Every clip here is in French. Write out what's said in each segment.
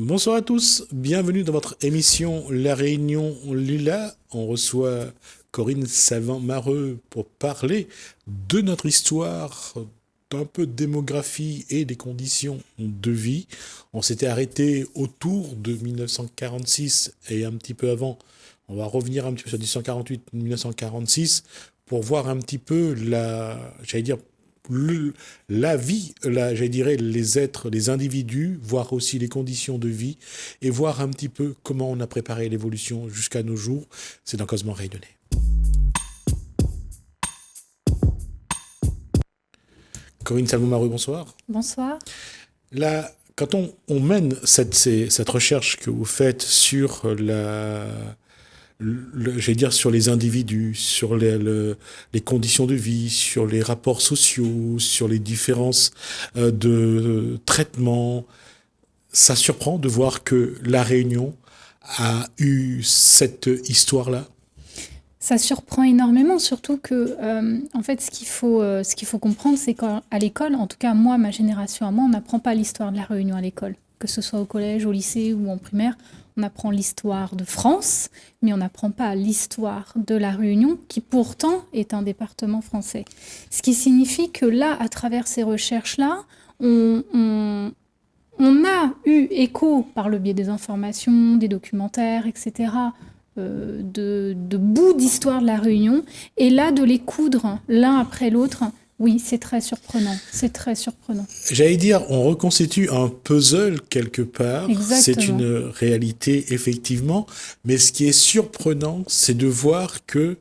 Bonsoir à tous, bienvenue dans votre émission La Réunion Lila. On reçoit Corinne Salvant-Mareux pour parler de notre histoire, d'un peu de démographie et des conditions de vie. On s'était arrêté autour de 1946 et un petit peu avant. On va revenir un petit peu sur 1948-1946 pour voir un petit peu j'allais dire, la vie, je dirais les êtres, les individus, voir aussi les conditions de vie et voir un petit peu comment on a préparé l'évolution jusqu'à nos jours. C'est dans Causement Réunionnais. Corinne Salvon-Mareux, bonsoir. Bonsoir. Là, quand on mène cette recherche que vous faites sur j'allais dire sur les individus, sur les conditions de vie, sur les rapports sociaux, sur les différences de traitement. Ça surprend de voir que La Réunion a eu cette histoire-là. Ça surprend énormément, surtout que, en fait, ce qu'il faut comprendre, c'est qu'à l'école, en tout cas moi, ma génération à moi, on n'apprend pas l'histoire de la Réunion à l'école, que ce soit au collège, au lycée ou en primaire. On apprend l'histoire de France, mais on n'apprend pas l'histoire de la Réunion, qui pourtant est un département français. Ce qui signifie que là, à travers ces recherches-là, on a eu écho par le biais des informations, des documentaires, etc., de bouts d'histoire de la Réunion. Et là, de les coudre l'un après l'autre, oui, c'est très surprenant. C'est très surprenant. J'allais dire, on reconstitue un puzzle quelque part. Exactement. C'est une réalité, effectivement. Mais ce qui est surprenant, c'est de voir que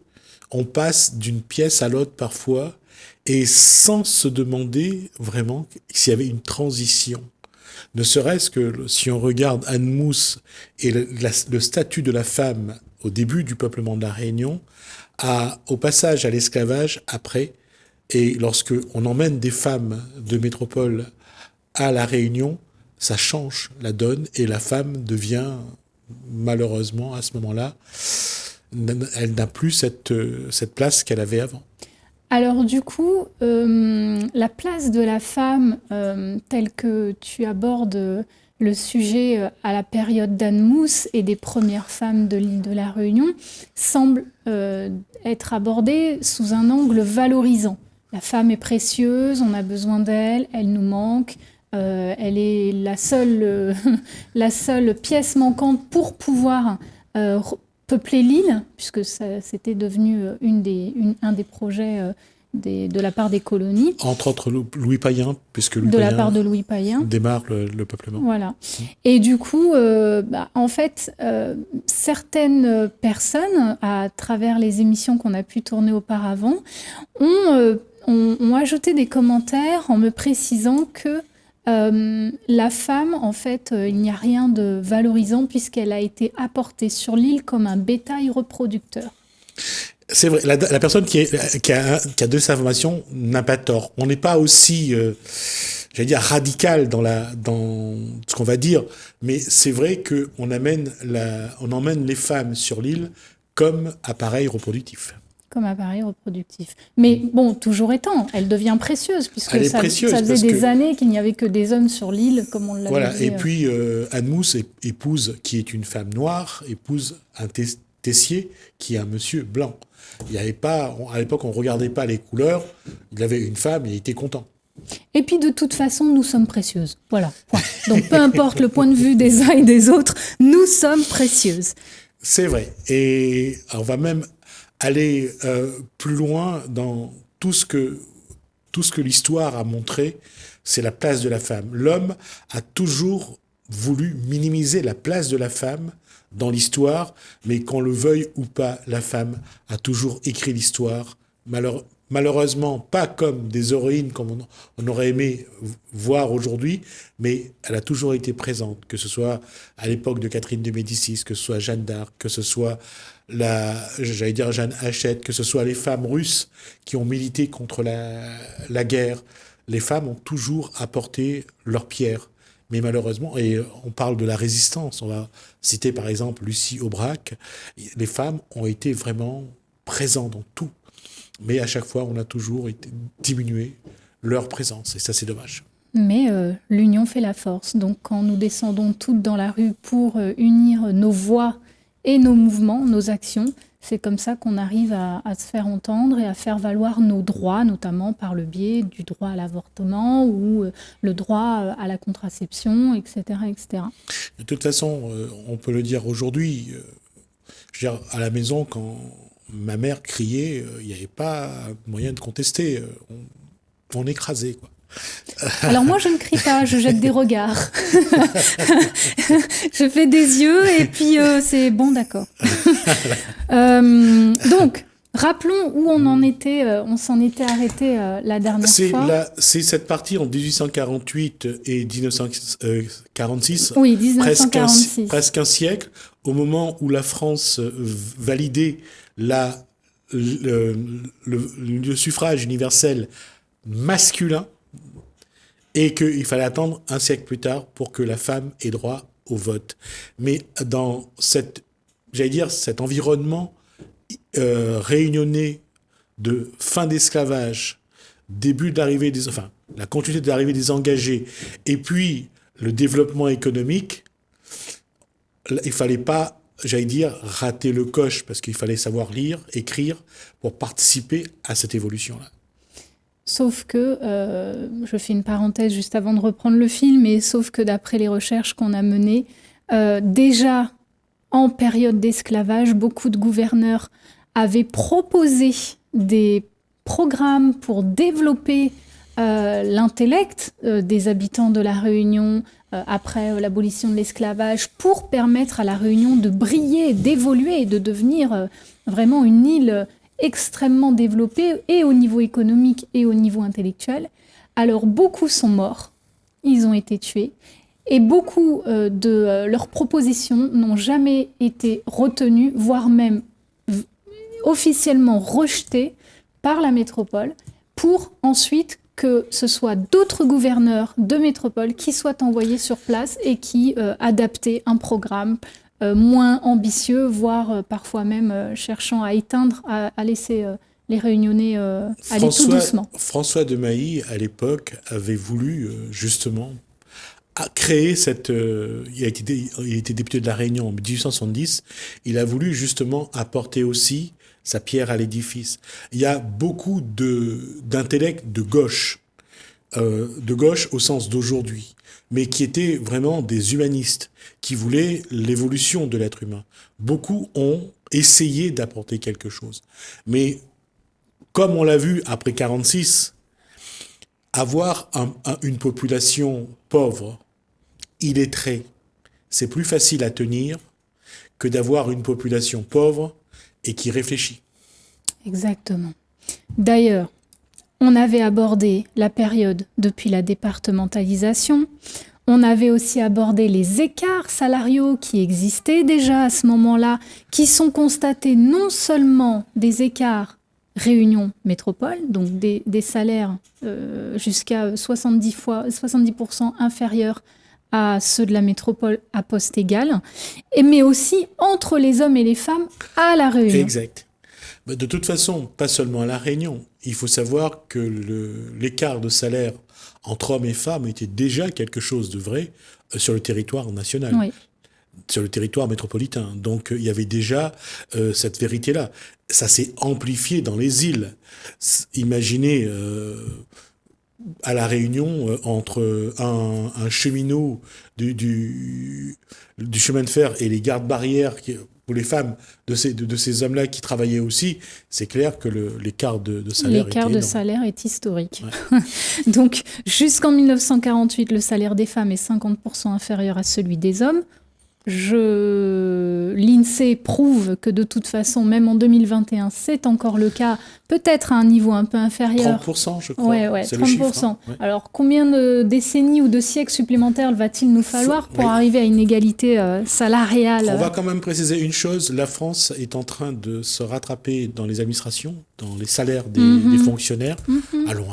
on passe d'une pièce à l'autre parfois et sans se demander vraiment s'il y avait une transition. Ne serait-ce que si on regarde Anne Mousse et le statut de la femme au début du peuplement de la Réunion, au passage à l'esclavage après, et lorsque on emmène des femmes de métropole à la Réunion, ça change la donne et la femme devient, malheureusement, à ce moment-là, elle n'a plus cette place qu'elle avait avant. Alors du coup, la place de la femme, telle que tu abordes le sujet à la période d'Anne Mousse et des premières femmes de l'île de la Réunion, semble être abordée sous un angle valorisant. La femme est précieuse, on a besoin d'elle, elle nous manque, elle est la seule pièce manquante pour pouvoir peupler l'île, puisque c'était devenu un des projets de la part des colonies. Entre autres Louis Payen, puisque Louis de Payen la part de Louis Payen démarre le peuplement. Voilà. Et du coup, en fait, certaines personnes, à travers les émissions qu'on a pu tourner auparavant, ont ajouté des commentaires en me précisant que la femme, en fait, il n'y a rien de valorisant puisqu'elle a été apportée sur l'île comme un bétail reproducteur. C'est vrai, la personne qui a de sa formation n'a pas tort. On n'est pas aussi, j'allais dire, radical dans ce qu'on va dire, mais c'est vrai qu'on on emmène les femmes sur l'île comme appareil reproductif. Comme appareil reproductif. Mais bon, toujours étant, elle devient précieuse, puisque ça faisait des années qu'il n'y avait que des hommes sur l'île, comme on l'avait dit. Voilà, et puis Anne Mousse épouse, qui est une femme noire, épouse un Tessier, qui est un monsieur blanc. Il y avait pas, à l'époque, on ne regardait pas les couleurs, il avait une femme, il était content. Et puis de toute façon, nous sommes précieuses. Voilà, point. Donc peu importe le point de vue des uns et des autres, nous sommes précieuses. C'est vrai. Et on va même aller plus loin dans tout ce que l'histoire a montré, c'est la place de la femme. L'homme a toujours voulu minimiser la place de la femme dans l'histoire, mais qu'on le veuille ou pas, la femme a toujours écrit l'histoire. Malheureusement, pas comme des héroïnes comme on aurait aimé voir aujourd'hui, mais elle a toujours été présente, que ce soit à l'époque de Catherine de Médicis, que ce soit Jeanne d'Arc, que ce soit j'allais dire Jeanne Hachette, que ce soit les femmes russes qui ont milité contre la guerre. Les femmes ont toujours apporté leur pierre. Mais malheureusement, et on parle de la résistance, on va citer par exemple Lucie Aubrac, les femmes ont été vraiment présentes dans tout. Mais à chaque fois, on a toujours diminué leur présence. Et ça, c'est dommage. Mais l'union fait la force. Donc quand nous descendons toutes dans la rue pour unir nos voix et nos mouvements, nos actions, c'est comme ça qu'on arrive à se faire entendre et à faire valoir nos droits, notamment par le biais du droit à l'avortement ou le droit à la contraception, etc., etc. De toute façon, on peut le dire aujourd'hui, je veux dire, à la maison, quand ma mère criait, il n'y avait pas moyen de contester. On écrasait, quoi. Alors moi, je ne crie pas, je jette des regards. Je fais des yeux et puis c'est bon, d'accord. Donc, rappelons où on en était, on s'en était arrêté la dernière fois. C'est cette partie en 1848 et 1946, oui, 1946. Presque un siècle, au moment où la France validait le suffrage universel masculin, et qu'il fallait attendre un siècle plus tard pour que la femme ait droit au vote. Mais dans cet environnement réunionnais de fin d'esclavage, la continuité de l'arrivée des engagés, et puis le développement économique, il fallait pas, rater le coche, parce qu'il fallait savoir lire, écrire, pour participer à cette évolution-là. Sauf que, je fais une parenthèse juste avant de reprendre le film, mais sauf que d'après les recherches qu'on a menées, déjà en période d'esclavage, beaucoup de gouverneurs avaient proposé des programmes pour développer l'intellect des habitants de la Réunion après l'abolition de l'esclavage, pour permettre à la Réunion de briller, d'évoluer et de devenir vraiment une île extrêmement développée, et au niveau économique et au niveau intellectuel. Alors beaucoup sont morts, ils ont été tués, et beaucoup de leurs propositions n'ont jamais été retenues, voire même officiellement rejetées par la métropole, pour ensuite que ce soit d'autres gouverneurs de métropole qui soient envoyés sur place et qui adaptaient un programme moins ambitieux, voire parfois même cherchant à éteindre, à laisser les Réunionnais aller tout doucement. François de Mailly, à l'époque, avait voulu justement créer cette... il a été député de la Réunion en 1870. Il a voulu justement apporter aussi sa pierre à l'édifice. Il y a beaucoup d'intellect de gauche au sens d'aujourd'hui, mais qui étaient vraiment des humanistes, qui voulaient l'évolution de l'être humain. Beaucoup ont essayé d'apporter quelque chose. Mais comme on l'a vu après 1946, avoir une population pauvre, illettrée, c'est plus facile à tenir que d'avoir une population pauvre et qui réfléchit. Exactement. D'ailleurs, on avait abordé la période depuis la départementalisation. On avait aussi abordé les écarts salariaux qui existaient déjà à ce moment-là, qui sont constatés non seulement des écarts Réunion métropole, donc des salaires jusqu'à 70% inférieurs à ceux de la métropole à poste égal, mais aussi entre les hommes et les femmes à La Réunion. Exact. De toute façon, pas seulement à La Réunion. Il faut savoir que l'écart de salaire entre hommes et femmes était déjà quelque chose de vrai sur le territoire national, oui, sur le territoire métropolitain. Donc il y avait déjà cette vérité-là. Ça s'est amplifié dans les îles. Imaginez à La Réunion, entre un cheminot du chemin de fer et les gardes-barrières pour les femmes de ces hommes-là qui travaillaient aussi, c'est clair que l'écart de salaire L'écart de salaire est historique. Ouais. Donc, jusqu'en 1948, le salaire des femmes est 50% inférieur à celui des hommes. L'INSEE prouve que de toute façon, même en 2021, c'est encore le cas, peut-être à un niveau un peu inférieur. 30%, je crois. Ouais, c'est 30%. Le chiffre, hein. Ouais. Alors, combien de décennies ou de siècles supplémentaires va-t-il nous falloir pour arriver à une égalité salariale ? On va quand même préciser une chose, la France est en train de se rattraper dans les administrations, dans les salaires des fonctionnaires. Allons.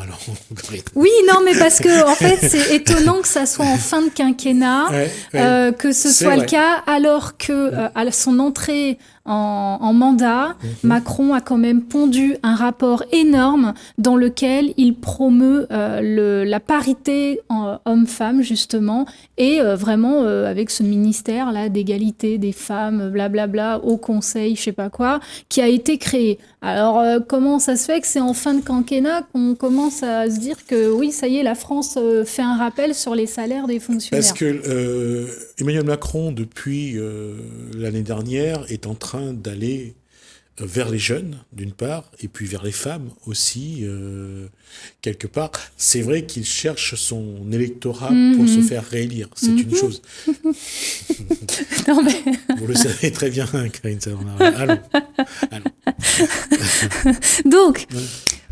Oui, non, mais parce que en fait, c'est étonnant que ça soit en fin de quinquennat, que ce soit le cas, alors que à son entrée en mandat, Macron a quand même pondu un rapport énorme dans lequel il promeut la parité homme-femme, justement, et vraiment avec ce ministère-là d'égalité des femmes, blablabla, au conseil, je sais pas quoi, qui a été créé. Alors, comment ça se fait que c'est en fin de quinquennat qu'on commence à se dire que oui, ça y est, la France fait un rappel sur les salaires des fonctionnaires? Parce que Emmanuel Macron, depuis l'année dernière, est en train d'aller vers les jeunes, d'une part, et puis vers les femmes aussi, quelque part. C'est vrai qu'il cherche son électorat pour se faire réélire. C'est une chose. Non, mais... Vous le savez très bien, Karine Savard. Allons. Donc,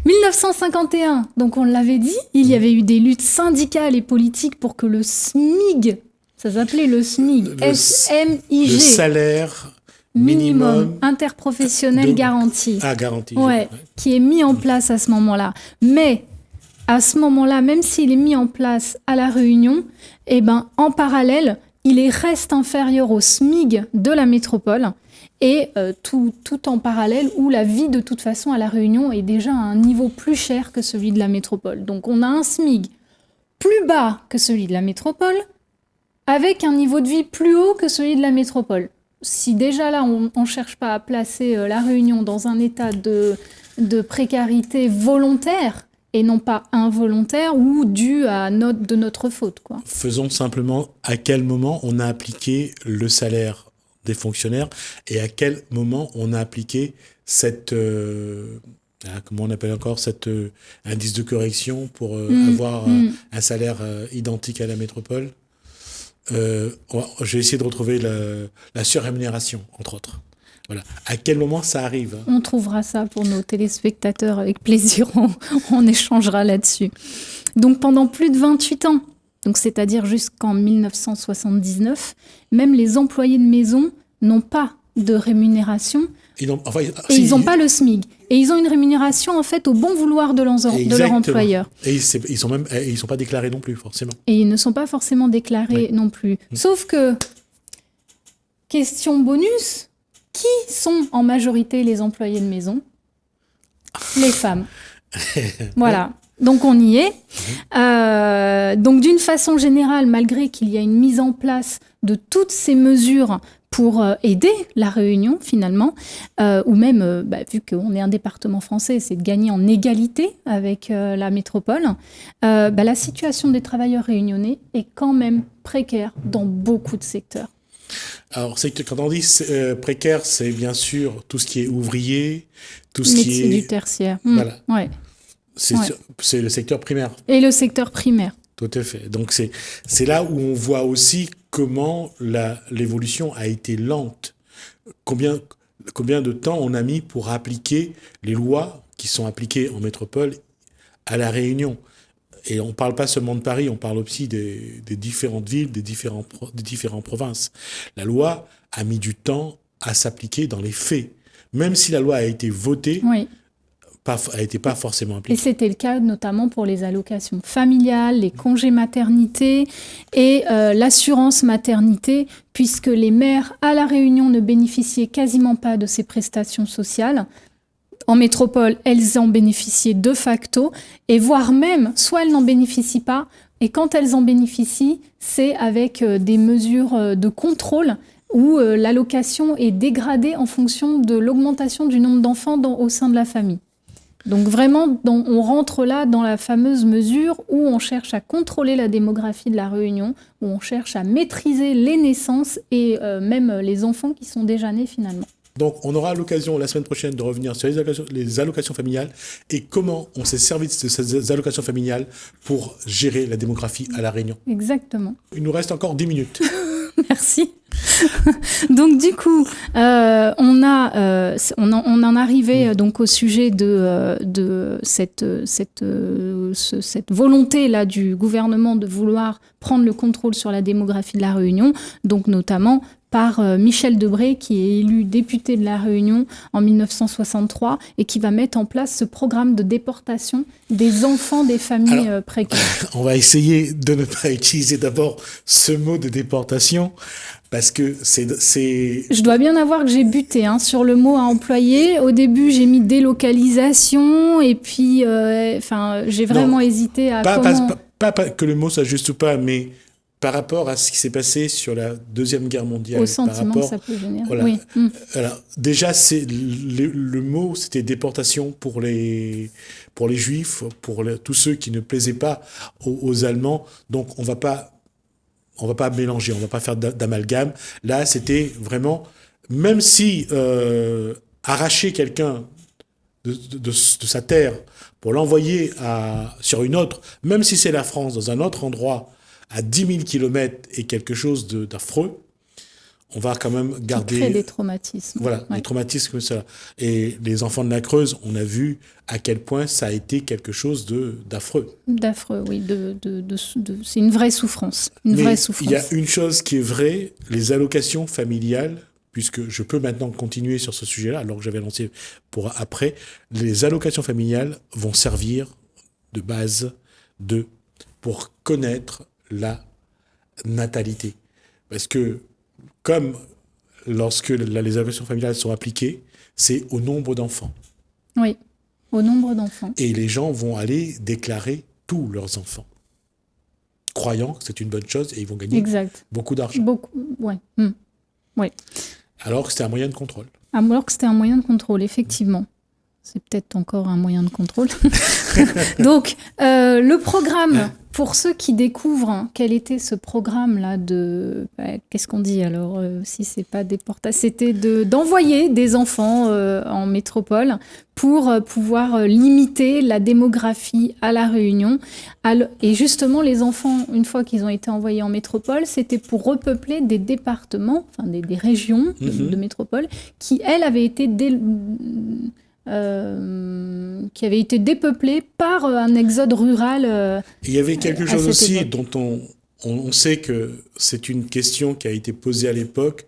1951, donc on l'avait dit, il y avait eu des luttes syndicales et politiques pour que le SMIG, ça s'appelait le SMIG, S-M-I-G, le salaire minimum interprofessionnel garanti. Ah, garanti. Ouais, qui est mis en place à ce moment-là. Mais à ce moment-là, même s'il est mis en place à La Réunion, eh ben, en parallèle, reste inférieur au SMIG de la métropole. Et tout en parallèle, où la vie, de toute façon, à La Réunion est déjà à un niveau plus cher que celui de la métropole. Donc, on a un SMIG plus bas que celui de la métropole, avec un niveau de vie plus haut que celui de la métropole. Si déjà là, on ne cherche pas à placer La Réunion dans un état de précarité volontaire, et non pas involontaire ou dû de notre faute, quoi. Faisons simplement à quel moment on a appliqué le salaire des fonctionnaires et à quel moment on a appliqué cette comment on appelle encore cet indice de correction pour avoir un salaire identique à la métropole. Je vais essayer de retrouver la surrémunération, entre autres. Voilà. À quel moment ça arrive? On trouvera ça pour nos téléspectateurs avec plaisir, on échangera là-dessus. Donc pendant plus de 28 ans, donc c'est-à-dire jusqu'en 1979, même les employés de maison n'ont pas de rémunération. Ils n'ont pas le SMIG. Et ils ont une rémunération en fait au bon vouloir de leur employeur. Et ils sont pas déclarés non plus, forcément. Et ils ne sont pas forcément déclarés non plus. Sauf que, question bonus, qui sont en majorité les employés de maison? Les femmes. Voilà. Donc on y est. Donc d'une façon générale, malgré qu'il y a une mise en place de toutes ces mesures pour aider la Réunion finalement, ou même, vu qu'on est un département français, c'est de gagner en égalité avec la métropole, la situation des travailleurs réunionnais est quand même précaire dans beaucoup de secteurs. Alors, quand on dit précaire, c'est bien sûr tout ce qui est ouvrier, tout ce qui est... du tertiaire. Voilà. Ouais. C'est le secteur primaire. Et le secteur primaire. Tout à fait. Donc, c'est là où on voit aussi comment l'évolution a été lente. Combien de temps on a mis pour appliquer les lois qui sont appliquées en métropole à La Réunion. Et on ne parle pas seulement de Paris, on parle aussi des différentes villes, des différentes provinces. La loi a mis du temps à s'appliquer dans les faits. Même si la loi a été votée, elle n'était pas forcément appliquée. Et c'était le cas notamment pour les allocations familiales, les congés maternité et l'assurance maternité, puisque les mères à La Réunion ne bénéficiaient quasiment pas de ces prestations sociales. En métropole, elles en bénéficiaient de facto, et voire même, soit elles n'en bénéficient pas, et quand elles en bénéficient, c'est avec des mesures de contrôle où l'allocation est dégradée en fonction de l'augmentation du nombre d'enfants au sein de la famille. Donc vraiment, on rentre là dans la fameuse mesure où on cherche à contrôler la démographie de la Réunion, où on cherche à maîtriser les naissances et même les enfants qui sont déjà nés finalement. Donc, on aura l'occasion la semaine prochaine de revenir sur les allocations familiales et comment on s'est servi de ces allocations familiales pour gérer la démographie à La Réunion. Exactement. Il nous reste encore 10 minutes. Merci. Donc du coup, on en arrivait donc au sujet de cette volonté là du gouvernement de vouloir prendre le contrôle sur la démographie de la Réunion, donc notamment par Michel Debré, qui est élu député de la Réunion en 1963 et qui va mettre en place ce programme de déportation des enfants des familles précaires. On va essayer de ne pas utiliser d'abord ce mot de déportation. Parce que c'est... Je dois bien avouer que j'ai buté sur le mot à employer. Au début, j'ai mis délocalisation et puis j'ai vraiment hésité à pas que le mot s'ajuste pas, mais par rapport à ce qui s'est passé sur la Deuxième Guerre mondiale. Au sentiment que ça peut générer. Voilà. Oui. Alors, déjà, le mot, c'était déportation pour les Juifs, pour tous ceux qui ne plaisaient pas aux Allemands. Donc, on va pas mélanger, on va pas faire d'amalgame. Là, c'était vraiment, même si arracher quelqu'un de sa terre pour l'envoyer sur une autre, même si c'est la France, dans un autre endroit, à 10 000 km est quelque chose d'affreux, on va quand même garder... Qui crée des traumatismes. Voilà, des traumatismes comme ça. Et les enfants de la Creuse, on a vu à quel point ça a été quelque chose d'affreux. D'affreux, oui. C'est une vraie souffrance. Mais il y a une chose qui est vraie, les allocations familiales, puisque je peux maintenant continuer sur ce sujet-là, alors que j'avais lancé pour après, les allocations familiales vont servir de base pour connaître la natalité. Parce que, comme lorsque les allocations familiales sont appliquées, c'est au nombre d'enfants. Oui, au nombre d'enfants. Et les gens vont aller déclarer tous leurs enfants, croyant que c'est une bonne chose et ils vont gagner beaucoup d'argent. Ouais. Ouais. Alors que c'était un moyen de contrôle. Alors que c'était un moyen de contrôle, effectivement. C'est peut-être encore un moyen de contrôle. Donc, le programme, pour ceux qui découvrent quel était ce programme-là qu'est-ce qu'on dit alors, si c'est pas déportation, c'était d'envoyer des enfants en métropole pour pouvoir limiter la démographie à La Réunion. Et justement, les enfants, une fois qu'ils ont été envoyés en métropole, c'était pour repeupler des départements, enfin des régions de métropole, qui, elles, avaient été qui avait été dépeuplé par un exode rural. Il y avait quelque chose aussi dont on sait que c'est une question qui a été posée à l'époque,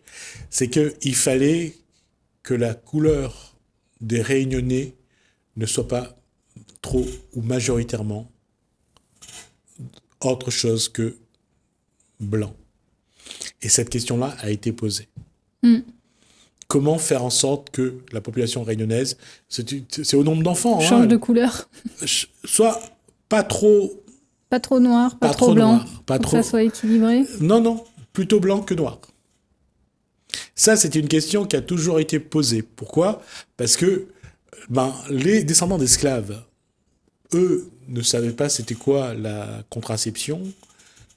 c'est qu'il fallait que la couleur des Réunionnais ne soit pas trop ou majoritairement autre chose que blanc. Et cette question-là a été posée. Comment faire en sorte que la population réunionnaise, c'est au nombre d'enfants. Change de couleur. Soit pas trop... Pas trop noir, pas trop blanc. Pas trop... Que ça soit équilibré. Non, plutôt blanc que noir. Ça, c'est une question qui a toujours été posée. Pourquoi ? Parce que les descendants d'esclaves, eux, ne savaient pas c'était quoi la contraception.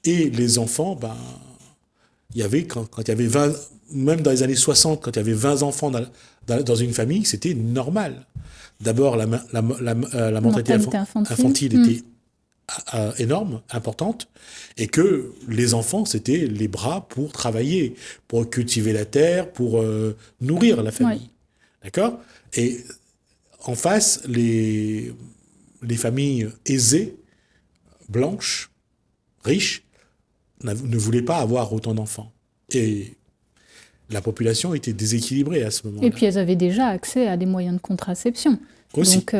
Et les enfants, il y avait, quand il y avait 20... Même dans les années 60, quand il y avait 20 enfants dans une famille, c'était normal. D'abord, la mortalité infantile était énorme, importante, et que les enfants, c'était les bras pour travailler, pour cultiver la terre, pour nourrir la famille. Ouais. D'accord ? Et en face, les familles aisées, blanches, riches, ne voulaient pas avoir autant d'enfants. Et la population était déséquilibrée à ce moment-là. Et puis elles avaient déjà accès à des moyens de contraception. Aussi. Donc,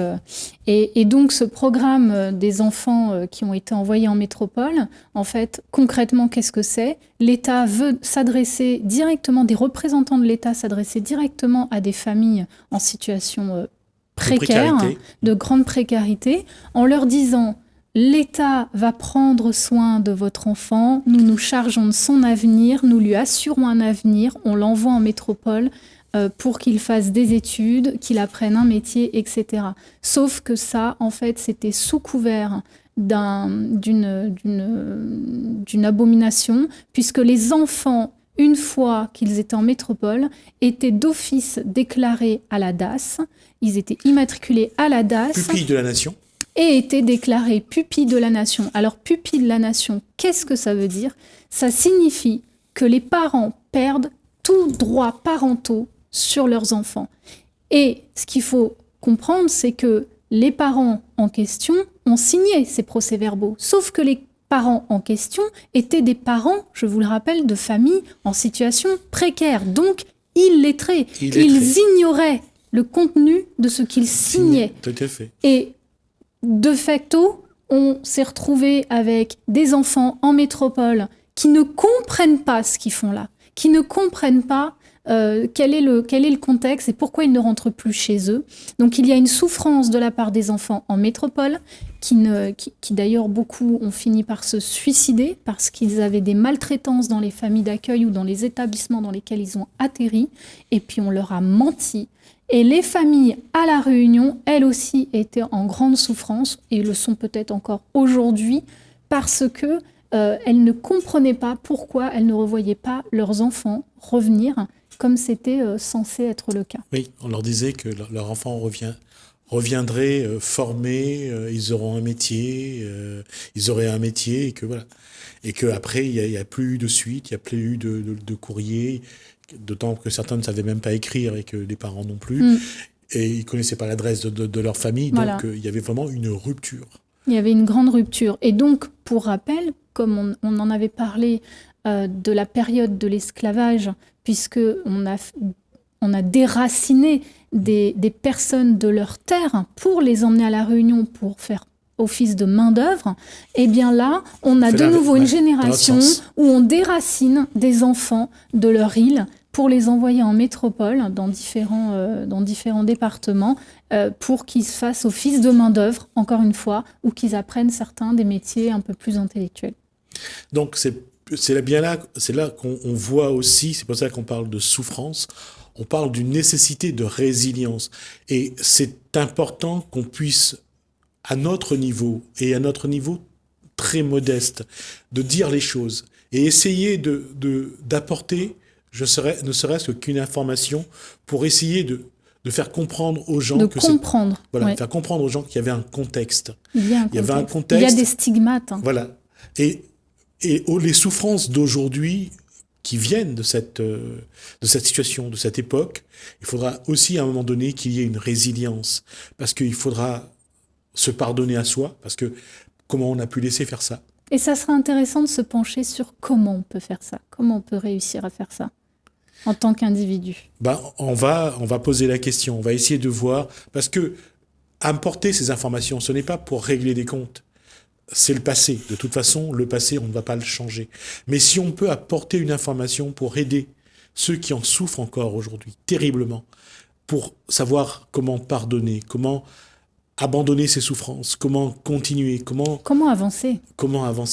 et donc ce programme des enfants qui ont été envoyés en métropole, en fait, concrètement, qu'est-ce que c'est ? L'État veut s'adresser directement, des représentants de l'État s'adresser directement à des familles en situation précaire, de grande précarité, en leur disant... L'État va prendre soin de votre enfant, nous nous chargeons de son avenir, nous lui assurons un avenir, on l'envoie en métropole pour qu'il fasse des études, qu'il apprenne un métier, etc. Sauf que ça, en fait, c'était sous couvert d'une abomination, puisque les enfants, une fois qu'ils étaient en métropole, étaient d'office déclarés à la DAS, ils étaient immatriculés à la DAS. Pupille de la nation. Et étaient déclarés pupilles de la nation. Alors, pupille de la nation, qu'est-ce que ça veut dire ? Ça signifie que les parents perdent tous droits parentaux sur leurs enfants. Et ce qu'il faut comprendre, c'est que les parents en question ont signé ces procès-verbaux. Sauf que les parents en question étaient des parents, je vous le rappelle, de familles en situation précaire. Donc, illettrés. Ils ignoraient le contenu de ce qu'ils signaient. Tout à fait. Et de facto, on s'est retrouvé avec des enfants en métropole qui ne comprennent pas ce qu'ils font là, qui ne comprennent pas quel est le contexte et pourquoi ils ne rentrent plus chez eux. Donc il y a une souffrance de la part des enfants en métropole qui d'ailleurs beaucoup ont fini par se suicider parce qu'ils avaient des maltraitances dans les familles d'accueil ou dans les établissements dans lesquels ils ont atterri et puis on leur a menti. Et les familles à La Réunion, elles aussi, étaient en grande souffrance et le sont peut-être encore aujourd'hui parce que elles ne comprenaient pas pourquoi elles ne revoyaient pas leurs enfants revenir comme c'était censé être le cas. Oui, on leur disait que leur enfant reviendrait formés, ils auront un métier, ils auraient un métier, et que voilà. Et qu'après, il y a plus eu de suite, il n'y a plus eu de courrier, d'autant que certains ne savaient même pas écrire et que les parents non plus. Et ils ne connaissaient pas l'adresse de leur famille, voilà. Donc il y avait vraiment une rupture. Il y avait une grande rupture. Et donc, pour rappel, comme on en avait parlé de la période de l'esclavage, puisqu'on a déraciné des personnes de leur terre pour les emmener à La Réunion pour faire office de main-d'œuvre, et bien là, on a de nouveau une génération où on déracine des enfants de leur île pour les envoyer en métropole, dans différents départements, pour qu'ils fassent office de main-d'œuvre, encore une fois, ou qu'ils apprennent certains des métiers un peu plus intellectuels. Donc c'est là qu'on voit aussi, c'est pour ça qu'on parle de souffrance, on parle d'une nécessité de résilience. Et c'est important qu'on puisse, à notre niveau, et à notre niveau très modeste, de dire les choses et essayer d'apporter, ne serait-ce qu'une information pour essayer de faire comprendre aux gens faire comprendre aux gens qu'il y avait un contexte. Il y avait un contexte. Il y a des stigmates. Voilà. Et les souffrances d'aujourd'hui qui viennent de cette situation, de cette époque, il faudra aussi à un moment donné qu'il y ait une résilience. Parce qu'il faudra se pardonner à soi, parce que comment on a pu laisser faire ça. Et ça sera intéressant de se pencher sur comment on peut faire ça, comment on peut réussir à faire ça en tant qu'individu. On va poser la question, on va essayer de voir, parce que apporter ces informations, ce n'est pas pour régler des comptes. C'est le passé. De toute façon, le passé, on ne va pas le changer. Mais si on peut apporter une information pour aider ceux qui en souffrent encore aujourd'hui, terriblement, pour savoir comment pardonner, comment abandonner ses souffrances, comment continuer, comment avancer.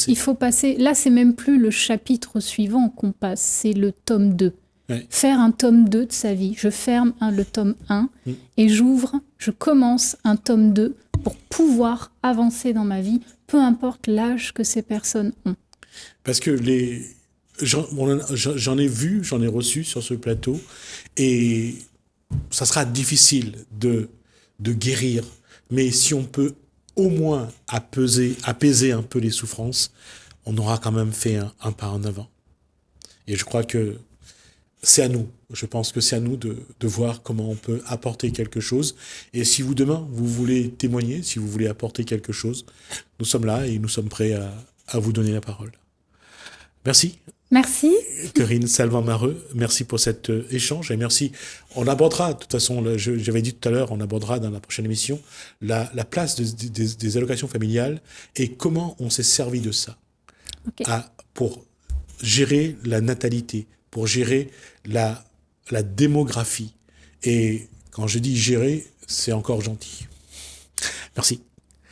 Il faut passer... Là, c'est même plus le chapitre suivant qu'on passe, c'est le tome 2. Ouais. Faire un tome 2 de sa vie. Je ferme le tome 1 et je commence un tome 2 pour pouvoir avancer dans ma vie, peu importe l'âge que ces personnes ont. Parce que j'en ai reçu sur ce plateau, et ça sera difficile de guérir, mais si on peut au moins apaiser un peu les souffrances, on aura quand même fait un pas en avant. Et je crois que c'est à nous. Je pense que c'est à nous de voir comment on peut apporter quelque chose. Et si demain, vous voulez témoigner, si vous voulez apporter quelque chose, nous sommes là et nous sommes prêts à vous donner la parole. Merci. Merci. Corinne Salvant-Mareux, merci pour cet échange. Et merci. On abordera, de toute façon, j'avais dit tout à l'heure, on abordera dans la prochaine émission la place des allocations familiales et comment on s'est servi de ça pour gérer la natalité, pour gérer la démographie. Et quand je dis gérer, c'est encore gentil. Merci.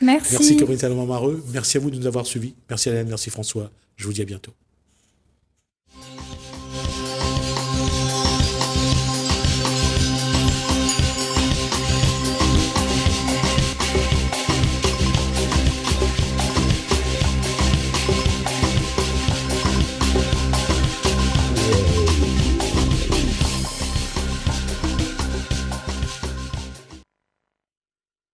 Merci. Merci Corinne Salvant-Mareux. Merci à vous de nous avoir suivis. Merci Hélène, merci François. Je vous dis à bientôt.